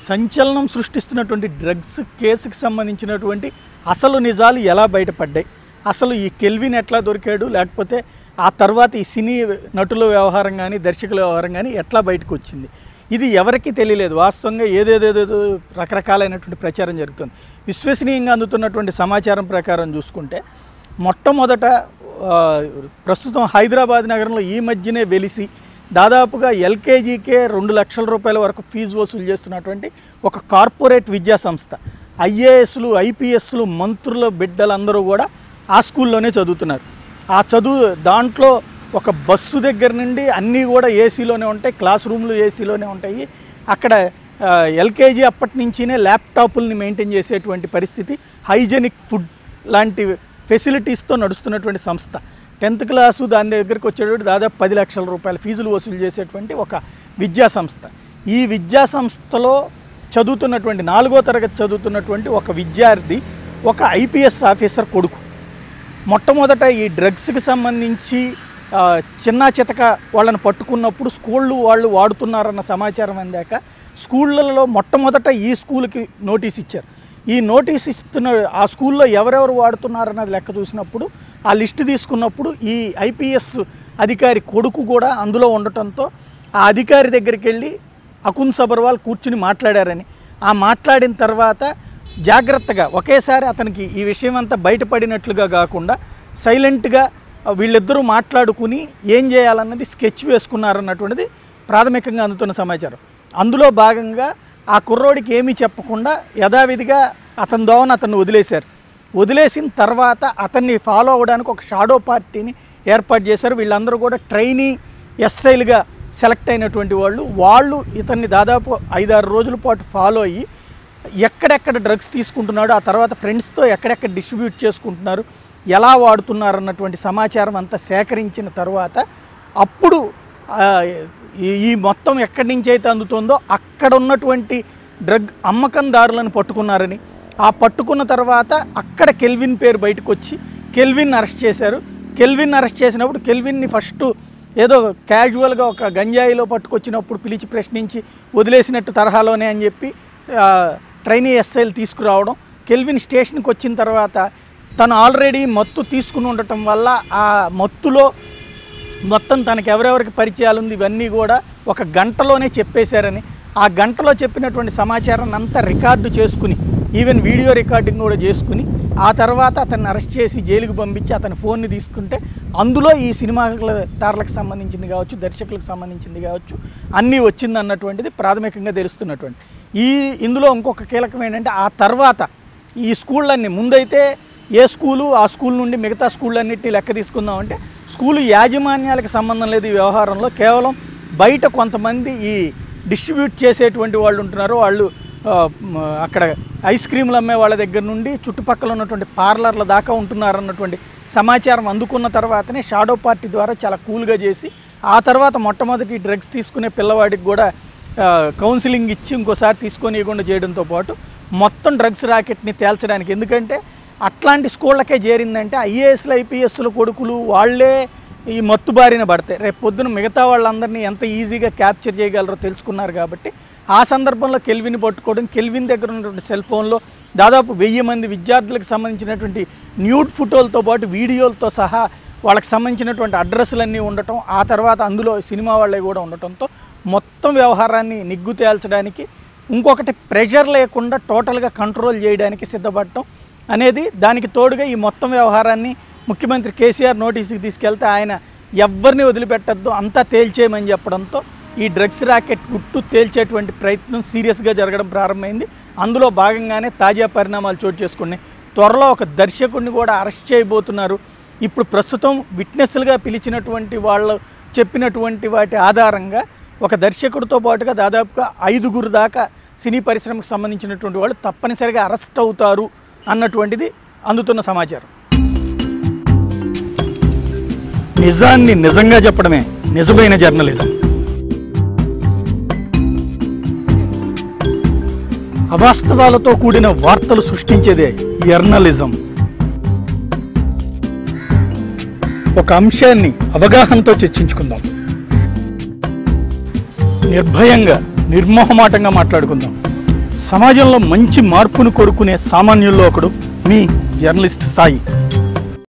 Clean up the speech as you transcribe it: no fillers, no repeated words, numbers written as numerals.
సంచలనం సృష్టిస్తున్నటువంటి డ్రగ్స్ కేసుకి సంబంధించినటువంటి అసలు నిజాలు ఎలా బయటపడ్డాయి, అసలు ఈ కెల్విన్ ఎట్లా దొరికాడు, లేకపోతే ఆ తర్వాత ఈ సినీ నటుల వ్యవహారం కానీ దర్శకుల వ్యవహారం కానీ ఎట్లా బయటకు వచ్చింది, ఇది ఎవరికీ తెలియలేదు. వాస్తవంగా ఏదేదేదో రకరకాలైనటువంటి ప్రచారం జరుగుతుంది. విశ్వసనీయంగా అందుతున్నటువంటి సమాచారం ప్రకారం చూసుకుంటే మొట్టమొదట ప్రస్తుతం హైదరాబాద్ నగరంలో ఈ మధ్యనే వెలిసి దాదాపుగా ఎల్కేజీకే 2 లక్షల రూపాయల వరకు ఫీజు వసూలు చేస్తున్నటువంటి ఒక కార్పొరేట్ విద్యా సంస్థ, ఐఏఎస్లు ఐపీఎస్లు మంత్రుల బిడ్డలందరూ కూడా ఆ స్కూల్లోనే చదువుతున్నారు. ఆ చదువు దాంట్లో ఒక బస్సు దగ్గర నుండి అన్నీ కూడా ఏసీలోనే ఉంటాయి, క్లాస్ రూమ్లు ఏసీలోనే ఉంటాయి. అక్కడ ఎల్కేజీ అప్పటి నుంచినే ల్యాప్టాప్ని మెయింటైన్ చేసేటువంటి పరిస్థితి, హైజెనిక్ ఫుడ్ లాంటి ఫెసిలిటీస్తో నడుస్తున్నటువంటి సంస్థ. 10th క్లాసు దాని దగ్గరికి వచ్చేటప్పుడు దాదాపు 10 లక్షల రూపాయల ఫీజులు వసూలు చేసేటువంటి ఒక విద్యా సంస్థ. ఈ విద్యా సంస్థలో చదువుతున్నటువంటి 4వ తరగతి చదువుతున్నటువంటి ఒక విద్యార్థి ఒక ఐపీఎస్ ఆఫీసర్ కొడుకు. మొట్టమొదట ఈ డ్రగ్స్కి సంబంధించి చిన్న చితక వాళ్ళని పట్టుకున్నప్పుడు స్కూళ్ళు వాళ్ళు వాడుతున్నారన్న సమాచారం అందాక స్కూళ్ళలో మొట్టమొదట ఈ స్కూల్కి నోటీస్ ఇచ్చారు. ఈ నోటీస్ ఇస్తున్న ఆ స్కూల్లో ఎవరెవరు వాడుతున్నారన్నది లెక్క చూసినప్పుడు ఆ లిస్ట్ తీసుకున్నప్పుడు ఈ ఐపీఎస్ అధికారి కొడుకు కూడా అందులో ఉండటంతో ఆ అధికారి దగ్గరికి వెళ్ళి అకున్ సబర్వాల్ కూర్చుని మాట్లాడారని, ఆ మాట్లాడిన తర్వాత జాగ్రత్తగా ఒకేసారి అతనికి ఈ విషయం అంతా బయటపడినట్లుగా కాకుండా సైలెంట్గా వీళ్ళిద్దరూ మాట్లాడుకుని ఏం చేయాలన్నది స్కెచ్ వేసుకున్నారన్నటువంటిది ప్రాథమికంగా అందుతున్న సమాచారం. అందులో భాగంగా ఆ కుర్రోడికి ఏమీ చెప్పకుండా యథావిధిగా అతని దోవన అతన్ని వదిలేశారు. వదిలేసిన తర్వాత అతన్ని ఫాలో అవ్వడానికి ఒక షాడో పార్టీని ఏర్పాటు చేశారు. వీళ్ళందరూ కూడా ట్రైనీ ఎస్ఐలుగా సెలెక్ట్ అయినటువంటి వాళ్ళు ఇతన్ని దాదాపు 5-6 రోజుల పాటు ఫాలో అయ్యి ఎక్కడెక్కడ డ్రగ్స్ తీసుకుంటున్నాడు, ఆ తర్వాత ఫ్రెండ్స్తో ఎక్కడెక్కడ డిస్ట్రిబ్యూట్ చేసుకుంటున్నారు, ఎలా వాడుతున్నారు అన్నటువంటి సమాచారం అంతా సేకరించిన తర్వాత అప్పుడు ఈ మొత్తం ఎక్కడి నుంచి అయితే అందుతుందో అక్కడ ఉన్నటువంటి డ్రగ్ అమ్మకందారులను పట్టుకున్నారని, ఆ పట్టుకున్న తర్వాత అక్కడ కెల్విన్ పేరు బయటకు వచ్చి కెల్విన్ అరెస్ట్ చేశారు. కెల్విన్ అరెస్ట్ చేసినప్పుడు కెల్విన్ని ఫస్ట్ ఏదో క్యాజువల్గా ఒక గంజాయిలో పట్టుకొచ్చినప్పుడు పిలిచి ప్రశ్నించి వదిలేసినట్టు తరహాలోనే అని చెప్పి ట్రైనీ ఎస్ఐలు తీసుకురావడం. కెల్విన్ స్టేషన్కి వచ్చిన తర్వాత తను ఆల్రెడీ మత్తు తీసుకుని ఉండటం వల్ల ఆ మత్తులో మొత్తం తనకు ఎవరెవరికి పరిచయాలు ఉంది ఇవన్నీ కూడా ఒక గంటలోనే చెప్పేశారని, ఆ గంటలో చెప్పినటువంటి సమాచారాన్ని అంతా రికార్డు చేసుకుని ఈవెన్ వీడియో రికార్డింగ్ కూడా చేసుకుని ఆ తర్వాత అతన్ని అరెస్ట్ చేసి జైలుకి పంపించి అతని ఫోన్ని తీసుకుంటే అందులో ఈ సినిమా తారలకు సంబంధించింది కావచ్చు, దర్శకులకు సంబంధించింది కావచ్చు అన్నీ వచ్చింది అన్నటువంటిది ప్రాథమికంగా తెలుస్తున్నటువంటి. ఇందులో ఇంకొక కీలకం ఏంటంటే ఆ తర్వాత ఈ స్కూళ్ళన్నీ ముందైతే ఏ స్కూలు ఆ స్కూల్ నుండి మిగతా స్కూళ్ళన్నింటినీ లెక్క తీసుకుందామంటే స్కూలు యాజమాన్యాలకు సంబంధం లేదు ఈ వ్యవహారంలో. కేవలం బయట కొంతమంది ఈ డిస్ట్రిబ్యూట్ చేసేటువంటి వాళ్ళు ఉంటున్నారు, వాళ్ళు అక్కడ ఐస్ క్రీములు అమ్మే వాళ్ళ దగ్గర నుండి చుట్టుపక్కల ఉన్నటువంటి పార్లర్ల దాకా ఉంటున్నారన్నటువంటి సమాచారం అందుకున్న తర్వాతనే షాడో పార్టీ ద్వారా చాలా కూల్గా చేసి ఆ తర్వాత మొట్టమొదటి డ్రగ్స్ తీసుకునే పిల్లవాడికి కూడా కౌన్సిలింగ్ ఇచ్చి ఇంకోసారి తీసుకొని ఇవ్వకుండా చేయడంతో పాటు మొత్తం డ్రగ్స్ రాకెట్ని తేల్చడానికి, ఎందుకంటే అట్లాంటి స్కూళ్ళకే చేరిందంటే ఐఏఎస్లు ఐపీఎస్ల కొడుకులు వాళ్ళే ఈ మత్తు బారిన పడతాయి. రేపు పొద్దున మిగతా వాళ్ళందరినీ ఎంత ఈజీగా క్యాప్చర్ చేయగలరో తెలుసుకున్నారు. కాబట్టి ఆ సందర్భంలో కెల్విన్ పట్టుకోవడం, కెల్విన్ దగ్గర ఉన్నటువంటి సెల్ ఫోన్లో దాదాపు 1000 మంది విద్యార్థులకు సంబంధించినటువంటి న్యూడ్ ఫోటోలతో పాటు వీడియోలతో సహా వాళ్ళకి సంబంధించినటువంటి అడ్రస్లన్నీ ఉండటం, ఆ తర్వాత అందులో సినిమా వాళ్ళే కూడా ఉండటంతో మొత్తం వ్యవహారాన్ని నిగ్గు తేల్చడానికి, ఇంకొకటి ప్రెషర్ లేకుండా టోటల్గా కంట్రోల్ చేయడానికి సిద్ధపడటం అనేది, దానికి తోడుగా ఈ మొత్తం వ్యవహారాన్ని ముఖ్యమంత్రి కేసీఆర్ నోటీసుకి తీసుకెళ్తే ఆయన ఎవరిని వదిలిపెట్టద్దు అంతా తేల్చేయమని చెప్పడంతో ఈ డ్రగ్స్ రాకెట్ గుట్టు తేల్చేటువంటి ప్రయత్నం సీరియస్గా జరగడం ప్రారంభమైంది. అందులో భాగంగానే తాజా పరిణామాలు చోటు చేసుకున్నాయి. త్వరలో ఒక దర్శకుడిని కూడా అరెస్ట్ చేయబోతున్నారు. ఇప్పుడు ప్రస్తుతం విట్నెస్లుగా పిలిచినటువంటి వాళ్ళు చెప్పినటువంటి వాటి ఆధారంగా ఒక దర్శకుడితో పాటుగా దాదాపుగా 5గురు దాకా సినీ పరిశ్రమకు సంబంధించినటువంటి వాళ్ళు తప్పనిసరిగా అరెస్ట్ అవుతారు అన్నటువంటిది అందుతున్న సమాచారం. నిజాన్ని నిజంగా చెప్పడమే నిజమైన జర్నలిజం. అవాస్తవాలతో కూడిన వార్తలు సృష్టించేదే జర్నలిజం. ఒక అంశాన్ని అవగాహనతో చర్చించుకుందాం, నిర్భయంగా నిర్మోహమాటంగా మాట్లాడుకుందాం. సమాజంలో మంచి మార్పును కోరుకునే సామాన్యుల్లో ఒకడు మీ జర్నలిస్ట్ సాయి.